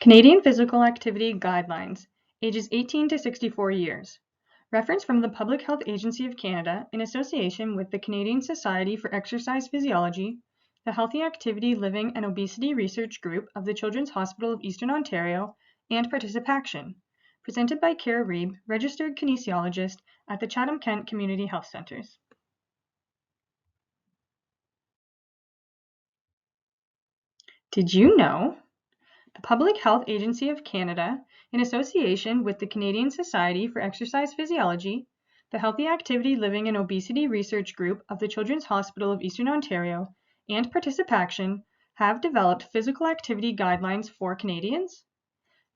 Canadian Physical Activity Guidelines, ages 18 to 64 years. Reference from the Public Health Agency of Canada in association with the Canadian Society for Exercise Physiology, the Healthy Activity, Living and Obesity Research Group of the Children's Hospital of Eastern Ontario, and Participaction. Presented by Kara Reeb, registered kinesiologist at the Chatham-Kent Community Health Centres. Did you know? The Public Health Agency of Canada, in association with the Canadian Society for Exercise Physiology, the Healthy Activity, Living and Obesity Research Group of the Children's Hospital of Eastern Ontario, and Participaction, have developed physical activity guidelines for Canadians.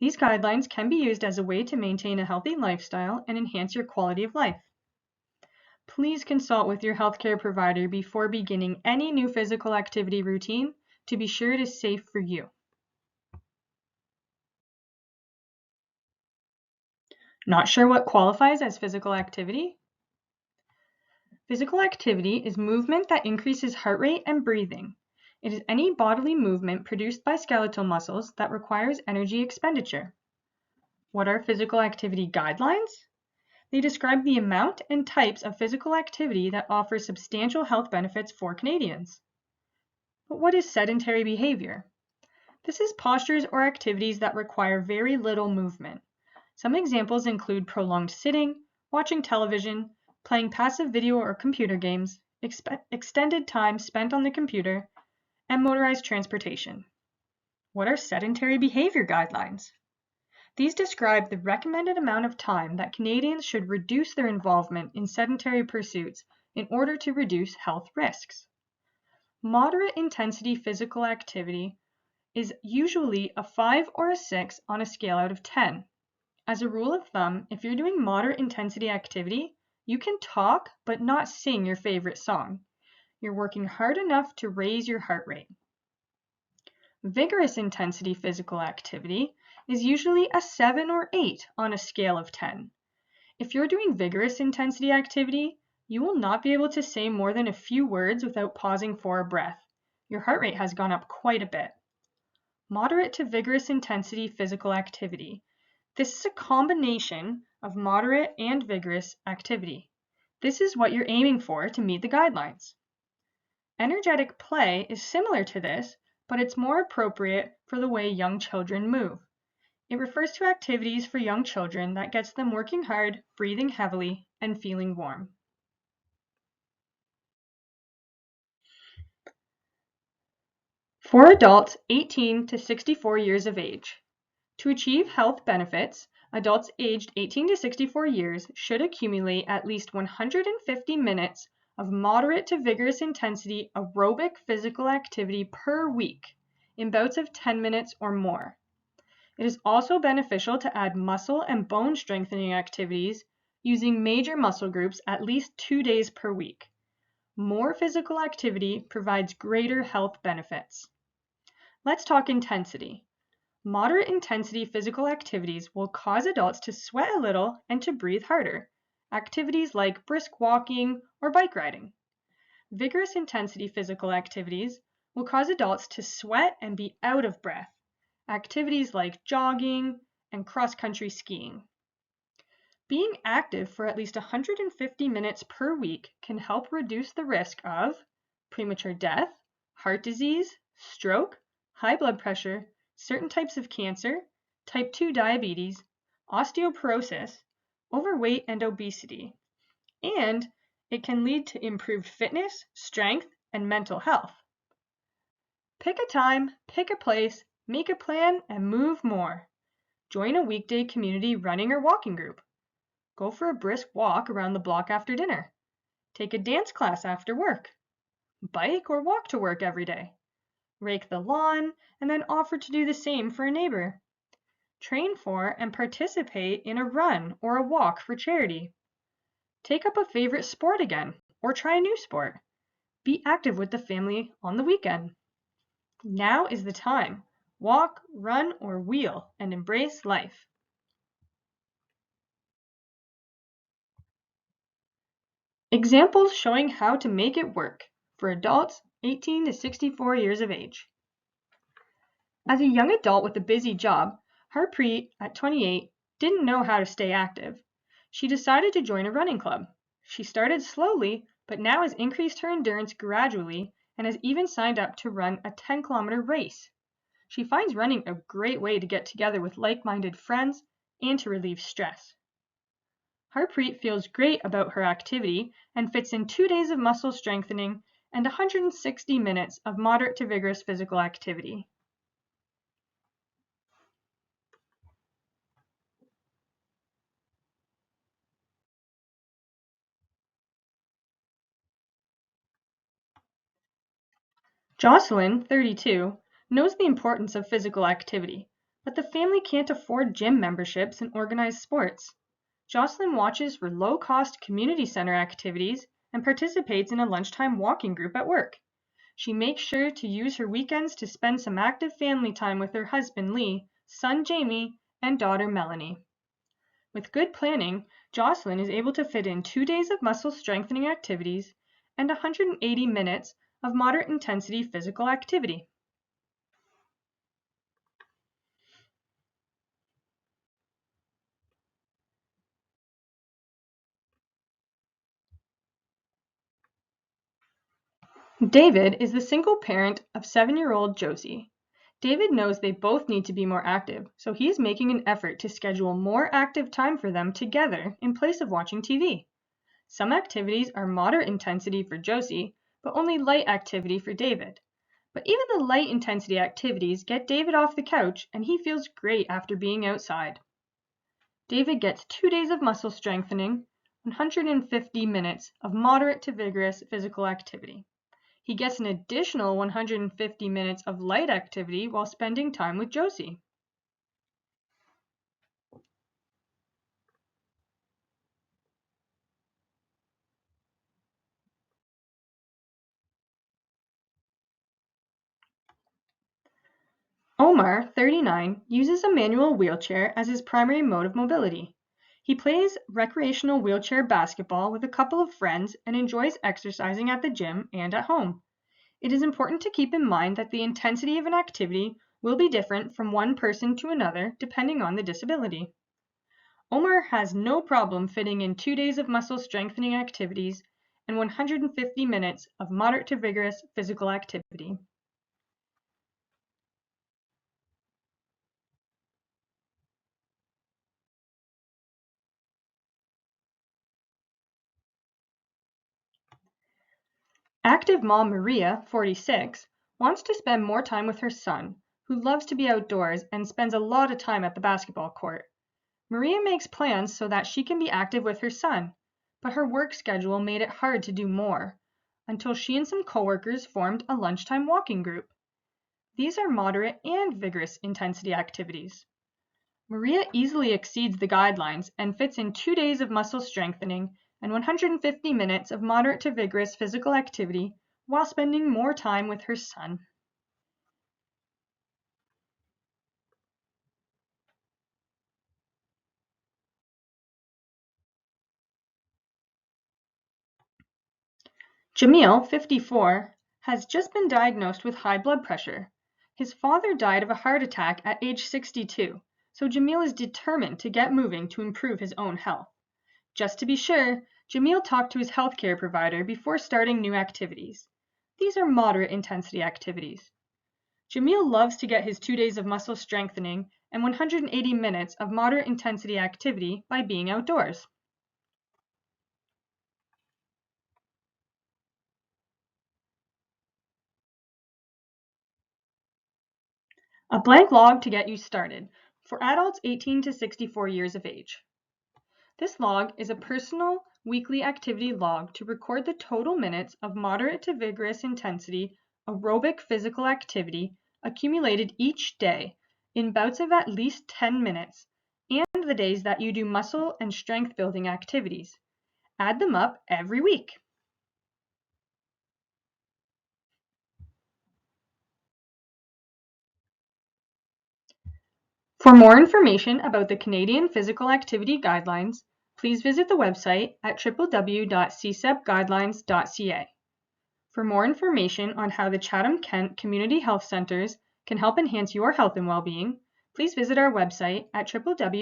These guidelines can be used as a way to maintain a healthy lifestyle and enhance your quality of life. Please consult with your healthcare provider before beginning any new physical activity routine to be sure it is safe for you. Not sure what qualifies as physical activity? Physical activity is movement that increases heart rate and breathing. It is any bodily movement produced by skeletal muscles that requires energy expenditure. What are physical activity guidelines? They describe the amount and types of physical activity that offer substantial health benefits for Canadians. But what is sedentary behavior? This is postures or activities that require very little movement. Some examples include prolonged sitting, watching television, playing passive video or computer games, extended time spent on the computer, and motorized transportation. What are sedentary behavior guidelines? These describe the recommended amount of time that Canadians should reduce their involvement in sedentary pursuits in order to reduce health risks. Moderate intensity physical activity is usually a 5 or a 6 on a scale out of 10. As a rule of thumb, if you're doing moderate intensity activity, you can talk but not sing your favorite song. You're working hard enough to raise your heart rate. Vigorous intensity physical activity is usually a 7 or 8 on a scale of 10. If you're doing vigorous intensity activity, you will not be able to say more than a few words without pausing for a breath. Your heart rate has gone up quite a bit. Moderate to vigorous intensity physical activity. This is a combination of moderate and vigorous activity. This is what you're aiming for to meet the guidelines. Energetic play is similar to this, but it's more appropriate for the way young children move. It refers to activities for young children that gets them working hard, breathing heavily, and feeling warm. For adults 18 to 64 years of age, to achieve health benefits, adults aged 18 to 64 years should accumulate at least 150 minutes of moderate to vigorous intensity aerobic physical activity per week in bouts of 10 minutes or more. It is also beneficial to add muscle and bone strengthening activities using major muscle groups at least 2 days per week. More physical activity provides greater health benefits. Let's talk intensity. Moderate intensity physical activities will cause adults to sweat a little and to breathe harder. Activities like brisk walking or bike riding. Vigorous intensity physical activities will cause adults to sweat and be out of breath. Activities like jogging and cross-country skiing. Being active for at least 150 minutes per week can help reduce the risk of premature death, heart disease, stroke, high blood pressure, certain types of cancer, type 2 diabetes, osteoporosis, overweight and obesity, and it can lead to improved fitness, strength, and mental health. Pick a time, pick a place, make a plan, and move more. Join a weekday community running or walking group. Go for a brisk walk around the block after dinner. Take a dance class after work. Bike or walk to work every day. Rake the lawn and then offer to do the same for a neighbor. Train for and participate in a run or a walk for charity. Take up a favorite sport again or try a new sport. Be active with the family on the weekend. Now is the time. Walk, run, or wheel and embrace life. Examples showing how to make it work for adults 18 to 64 years of age. As a young adult with a busy job, Harpreet, at 28, didn't know how to stay active. She decided to join a running club. She started slowly, but now has increased her endurance gradually and has even signed up to run a 10-kilometer race. She finds running a great way to get together with like-minded friends and to relieve stress. Harpreet feels great about her activity and fits in 2 days of muscle strengthening and 160 minutes of moderate to vigorous physical activity. Jocelyn, 32, knows the importance of physical activity, but the family can't afford gym memberships and organized sports. Jocelyn watches for low-cost community center activities and participates in a lunchtime walking group at work. She makes sure to use her weekends to spend some active family time with her husband Lee, son Jamie, and daughter Melanie. With good planning, Jocelyn is able to fit in 2 days of muscle strengthening activities and 180 minutes of moderate intensity physical activity. David is the single parent of 7-year-old Josie. David knows they both need to be more active, so he is making an effort to schedule more active time for them together in place of watching TV. Some activities are moderate intensity for Josie, but only light activity for David. But even the light intensity activities get David off the couch and he feels great after being outside. David gets 2 days of muscle strengthening, 150 minutes of moderate to vigorous physical activity. He gets an additional 150 minutes of light activity while spending time with Josie. Omar, 39, uses a manual wheelchair as his primary mode of mobility. He plays recreational wheelchair basketball with a couple of friends and enjoys exercising at the gym and at home. It is important to keep in mind that the intensity of an activity will be different from one person to another depending on the disability. Omar has no problem fitting in 2 days of muscle strengthening activities and 150 minutes of moderate to vigorous physical activity. Active mom Maria, 46, wants to spend more time with her son, who loves to be outdoors and spends a lot of time at the basketball court. Maria makes plans so that she can be active with her son, but her work schedule made it hard to do more, until she and some coworkers formed a lunchtime walking group. These are moderate and vigorous intensity activities. Maria easily exceeds the guidelines and fits in 2 days of muscle strengthening and 150 minutes of moderate to vigorous physical activity while spending more time with her son. Jamil, 54, has just been diagnosed with high blood pressure. His father died of a heart attack at age 62, so Jamil is determined to get moving to improve his own health. Just to be sure, Jamil talked to his healthcare provider before starting new activities. These are moderate intensity activities. Jamil loves to get his 2 days of muscle strengthening and 180 minutes of moderate intensity activity by being outdoors. A blank log to get you started for adults 18 to 64 years of age. This log is a personal weekly activity log to record the total minutes of moderate to vigorous intensity aerobic physical activity accumulated each day in bouts of at least 10 minutes and the days that you do muscle and strength building activities. Add them up every week. For more information about the Canadian Physical Activity Guidelines, please visit the website at www.csepguidelines.ca. For more information on how the Chatham-Kent Community Health Centres can help enhance your health and well-being, please visit our website at www.ckchc.ca.